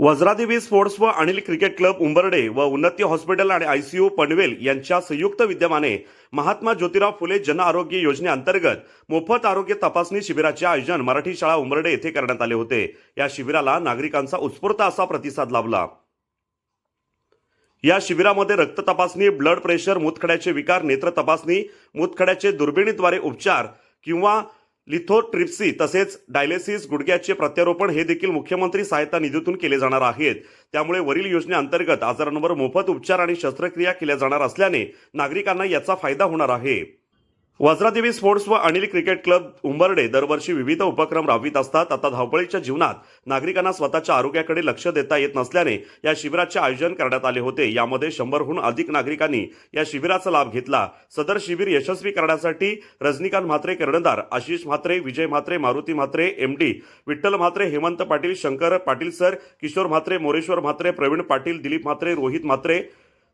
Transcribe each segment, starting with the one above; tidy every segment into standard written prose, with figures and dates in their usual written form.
वज्रादेवी sports व Anil cricket club Umbarde व उन्नती हॉस्पिटल आणि आयसीयू पनवेल यांच्या संयुक्त विद्यमाने महात्मा ज्योतिराव फुले जन आरोग्य योजनेअंतर्गत मोफत आरोग्य तपासणी शिबिराचे आयोजन मराठी शाळा उंबर्डे येथे करण्यात आले होते। या शिबिराला नागरिकांचा उत्स्फूर्त असा प्रतिसाद लाभला। या शिबिरामध्ये रक्त तपासणी, ब्लड प्रेशर, मूतखड्याचे विकार, नेत्र तपासणी, मूतखड्याचे दुर्बिणीद्वारे उपचार किंवा लिथोट्रिप्सी तसेच डायलिसिस, गुडघ्याचे प्रत्यारोपण हे देखील मुख्यमंत्री सहायता निधीतून केले जाणार आहेत। त्यामुळे वरील योजनेअंतर्गत आजारांवर मोफत उपचार आणि शस्त्रक्रिया केल्या जाणार असल्याने नागरिकांना याचा फायदा होणार आहे। वज्रादेवी स्पोर्ट्स व अनिल क्रिकेट क्लब उंबर्डे दरवर्षी विविध उपक्रम राबवित असतात। आता धावपळीच्या जीवनात नागरिकांना स्वतःच्या आरोग्याकडे लक्ष देता येत नसल्याने या शिबिराचे आयोजन करण्यात आले होते। यामध्ये 100हून अधिक नागरिकांनी या शिबिराचा लाभ घेतला। सदर शिबिर यशस्वी करण्यासाठी रजनीकांत म्हात्रे कर्णधार, आशिष म्हात्रे, विजय म्हात्रे, मारुती म्हात्रे एमडी, विठ्ठल म्हात्रे, हेमंत पाटील, शंकर पाटील सर, किशोर म्हात्रे, मोरेश्वर म्हात्रे, प्रवीण पाटील, दिलीप म्हात्रे, रोहित म्हात्रे,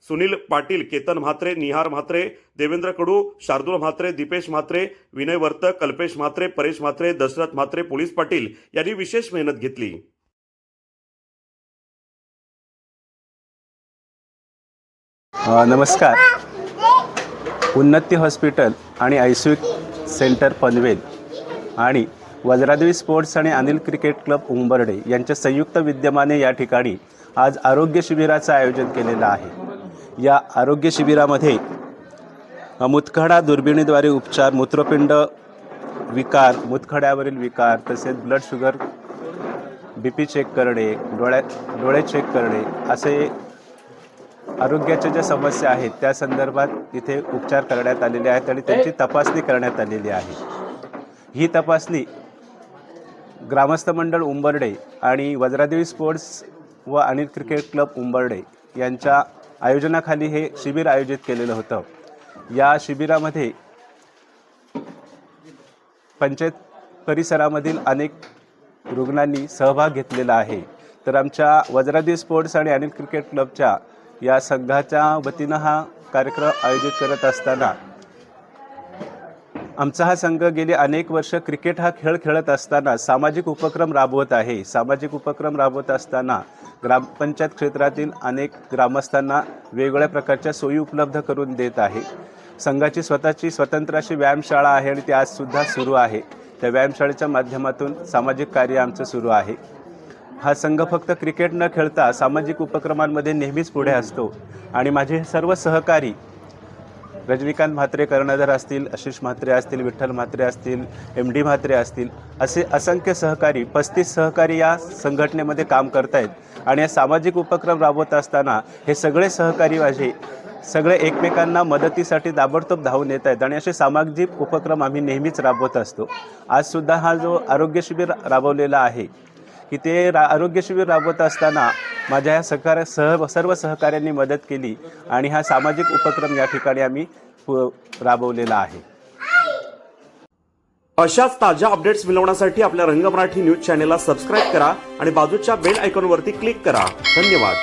सुनील पाटील, केतन म्हात्रे, निहार म्हात्रे, देवेंद्र कडू, शार्दूल म्हात्रे, दीपेश म्हात्रे, विनय वर्तक, कल्पेश म्हात्रे, परेश म्हात्रे, दशरथ म्हात्रे, पोलीस पाटील यांनी विशेष मेहनत घेतली। नमस्कार। उन्नती हॉस्पिटल आणि आयसीयू सेंटर पनवेल आणि वज्रादेवी स्पोर्ट्स आणि अनिल क्रिकेट क्लब उंबर्डे यांच्या संयुक्त विद्यमाने या ठिकाणी आज आरोग्य शिबिराचं आयोजन केलेलं आहे। या आरोग्य शिबिरामध्ये मूतखडा दुर्बिणीद्वारे उपचार, मूत्रपिंड विकार, मूतखड्यावरील विकार, तसेच ब्लड शुगर, BP चेक करणे, डोळे चेक करणे असे आरोग्याच्या ज्या समस्या आहेत त्या संदर्भात इथे उपचार करण्यात आलेले आहेत आणि त्यांची तपासणी करण्यात आलेली आहे। ही तपासणी ग्रामस्थ मंडळ उंबर्डे आणि वज्रादेवी स्पोर्ट्स व अनिल क्रिकेट क्लब उंबर्डे यांच्या आयोजनाखाली हे शिबिर आयोजित केलेलं होतं। या शिबिरामध्ये पंचायत परिसरामधील अनेक रुग्णांनी सहभाग घेतलेला आहे। तर आमच्या वज्रादेवी स्पोर्ट्स आणि अनिल क्रिकेट क्लबच्या या संघाच्या वतीनं हा कार्यक्रम आयोजित करत असताना आमचा हा संघ गेले अनेक वर्ष क्रिकेट हा खेळ खेळत असताना सामाजिक उपक्रम राबवत आहे। सामाजिक उपक्रम राबवत असताना ग्रामपंचायत क्षेत्रातील अनेक ग्रामस्थांना वेगवेगळ्या प्रकारच्या सोयी उपलब्ध करून देत आहे। संघाची स्वतःची स्वतंत्र अशी व्यायामशाळा आहे आणि ती आजसुद्धा सुरू आहे। त्या व्यायामशाळेच्या माध्यमातून सामाजिक कार्य आमचं सुरू आहे। हा संघ फक्त क्रिकेट न खेळता सामाजिक उपक्रमांमध्ये नेहमीच पुढे असतो आणि माझे सर्व सहकारी रजनीकांत म्हात्रे कर्णधार असतील, आशिष म्हात्रे असतील, विठ्ठल म्हात्रे असतील, MD म्हात्रे असतील, असे असंख्य सहकारी 35 सहकारी या संघटनेमध्ये काम करत आहेत आणि या सामाजिक उपक्रम राबवत असताना हे सगळे सहकारी माझे सगळे एकमेकांना मदतीसाठी ताबडतोब धावून येत आहेत आणि असे सामाजिक उपक्रम आम्ही नेहमीच राबवत असतो। आजसुद्धा हा जो आरोग्य शिबिर राबवलेला आहे की ते आरोग्य शिबिर राबवत असताना माझ्या या सर्व सहकाऱ्यांनी मदत केली आणि हा सामाजिक उपक्रम या ठिकाणी आम्ही राबवलेला आहे। अशाच ताज्या अपडेट्स मिळवण्यासाठी आपल्या रंग मराठी न्यूज चॅनेलला सबस्क्राईब करा आणि बाजूच्या बेल आयकॉनवरती क्लिक करा। धन्यवाद।